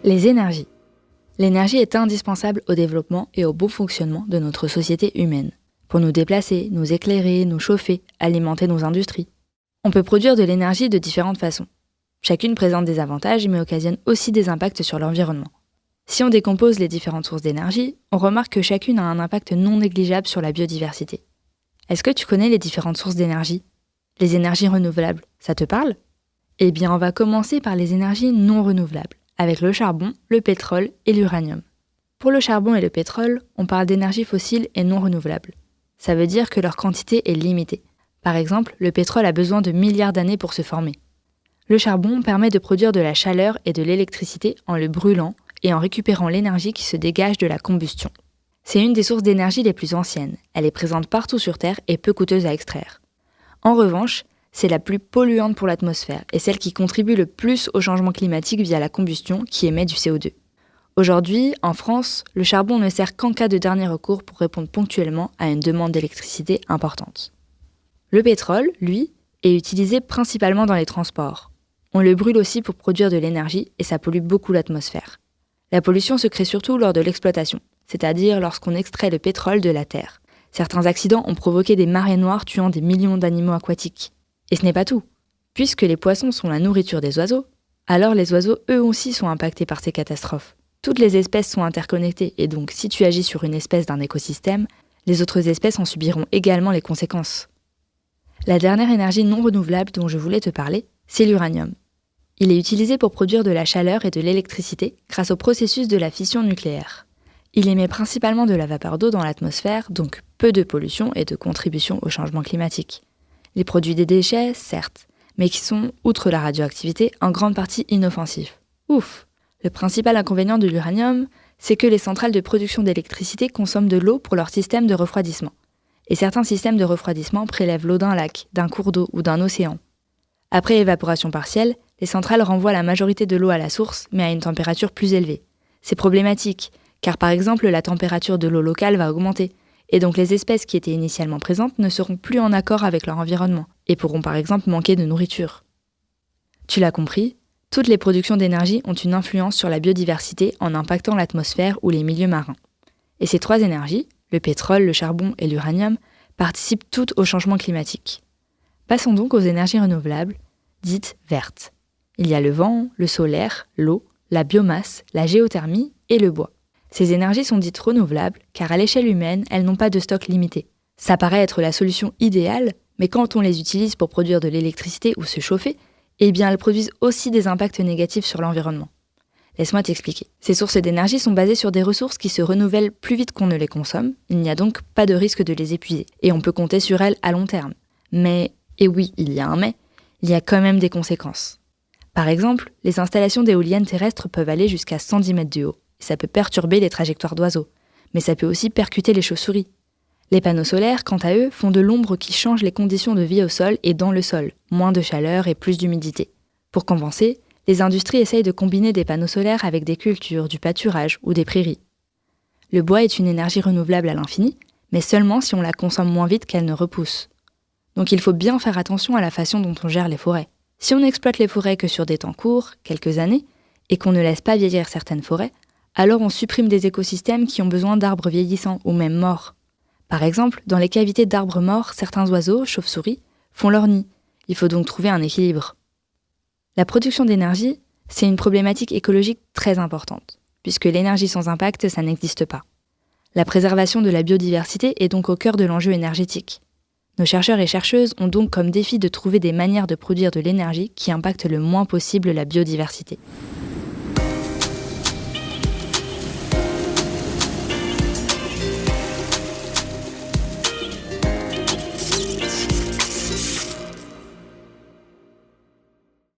Les énergies. L'énergie est indispensable au développement et au bon fonctionnement de notre société humaine. Pour nous déplacer, nous éclairer, nous chauffer, alimenter nos industries. On peut produire de l'énergie de différentes façons. Chacune présente des avantages mais occasionne aussi des impacts sur l'environnement. Si on décompose les différentes sources d'énergie, on remarque que chacune a un impact non négligeable sur la biodiversité. Est-ce que tu connais les différentes sources d'énergie ? Les énergies renouvelables, ça te parle ? Eh bien, on va commencer par les énergies non renouvelables, avec le charbon, le pétrole et l'uranium. Pour le charbon et le pétrole, on parle d'énergies fossiles et non renouvelables. Ça veut dire que leur quantité est limitée. Par exemple, le pétrole a besoin de milliards d'années pour se former. Le charbon permet de produire de la chaleur et de l'électricité en le brûlant et en récupérant l'énergie qui se dégage de la combustion. C'est une des sources d'énergie les plus anciennes. Elle est présente partout sur Terre et peu coûteuse à extraire. En revanche, c'est la plus polluante pour l'atmosphère et celle qui contribue le plus au changement climatique via la combustion qui émet du CO2. Aujourd'hui, en France, le charbon ne sert qu'en cas de dernier recours pour répondre ponctuellement à une demande d'électricité importante. Le pétrole, lui, est utilisé principalement dans les transports. On le brûle aussi pour produire de l'énergie et ça pollue beaucoup l'atmosphère. La pollution se crée surtout lors de l'exploitation, c'est-à-dire lorsqu'on extrait le pétrole de la terre. Certains accidents ont provoqué des marées noires tuant des millions d'animaux aquatiques. Et ce n'est pas tout. Puisque les poissons sont la nourriture des oiseaux, alors les oiseaux eux aussi sont impactés par ces catastrophes. Toutes les espèces sont interconnectées et donc si tu agis sur une espèce d'un écosystème, les autres espèces en subiront également les conséquences. La dernière énergie non renouvelable dont je voulais te parler, c'est l'uranium. Il est utilisé pour produire de la chaleur et de l'électricité grâce au processus de la fission nucléaire. Il émet principalement de la vapeur d'eau dans l'atmosphère, donc peu de pollution et de contribution au changement climatique. Il produit des déchets, certes, mais qui sont, outre la radioactivité, en grande partie inoffensifs. Ouf! Le principal inconvénient de l'uranium, c'est que les centrales de production d'électricité consomment de l'eau pour leur système de refroidissement. Et certains systèmes de refroidissement prélèvent l'eau d'un lac, d'un cours d'eau ou d'un océan. Après évaporation partielle, les centrales renvoient la majorité de l'eau à la source, mais à une température plus élevée. C'est problématique, car par exemple la température de l'eau locale va augmenter, et donc les espèces qui étaient initialement présentes ne seront plus en accord avec leur environnement, et pourront par exemple manquer de nourriture. Tu l'as compris, toutes les productions d'énergie ont une influence sur la biodiversité en impactant l'atmosphère ou les milieux marins. Et ces trois énergies, le pétrole, le charbon et l'uranium, participent toutes au changement climatique. Passons donc aux énergies renouvelables, dites vertes. Il y a le vent, le solaire, l'eau, la biomasse, la géothermie et le bois. Ces énergies sont dites renouvelables car à l'échelle humaine, elles n'ont pas de stock limité. Ça paraît être la solution idéale, mais quand on les utilise pour produire de l'électricité ou se chauffer, eh bien elles produisent aussi des impacts négatifs sur l'environnement. Laisse-moi t'expliquer. Ces sources d'énergie sont basées sur des ressources qui se renouvellent plus vite qu'on ne les consomme, il n'y a donc pas de risque de les épuiser, et on peut compter sur elles à long terme. Mais, et oui, il y a un mais, il y a quand même des conséquences. Par exemple, les installations d'éoliennes terrestres peuvent aller jusqu'à 110 mètres de haut, et ça peut perturber les trajectoires d'oiseaux, mais ça peut aussi percuter les chauves-souris. Les panneaux solaires, quant à eux, font de l'ombre qui change les conditions de vie au sol et dans le sol, moins de chaleur et plus d'humidité. Pour compenser, les industries essayent de combiner des panneaux solaires avec des cultures, du pâturage ou des prairies. Le bois est une énergie renouvelable à l'infini, mais seulement si on la consomme moins vite qu'elle ne repousse. Donc il faut bien faire attention à la façon dont on gère les forêts. Si on n'exploite les forêts que sur des temps courts, quelques années, et qu'on ne laisse pas vieillir certaines forêts, alors on supprime des écosystèmes qui ont besoin d'arbres vieillissants ou même morts. Par exemple, dans les cavités d'arbres morts, certains oiseaux, chauves-souris, font leur nid. Il faut donc trouver un équilibre. La production d'énergie, c'est une problématique écologique très importante, puisque l'énergie sans impact, ça n'existe pas. La préservation de la biodiversité est donc au cœur de l'enjeu énergétique. Nos chercheurs et chercheuses ont donc comme défi de trouver des manières de produire de l'énergie qui impactent le moins possible la biodiversité.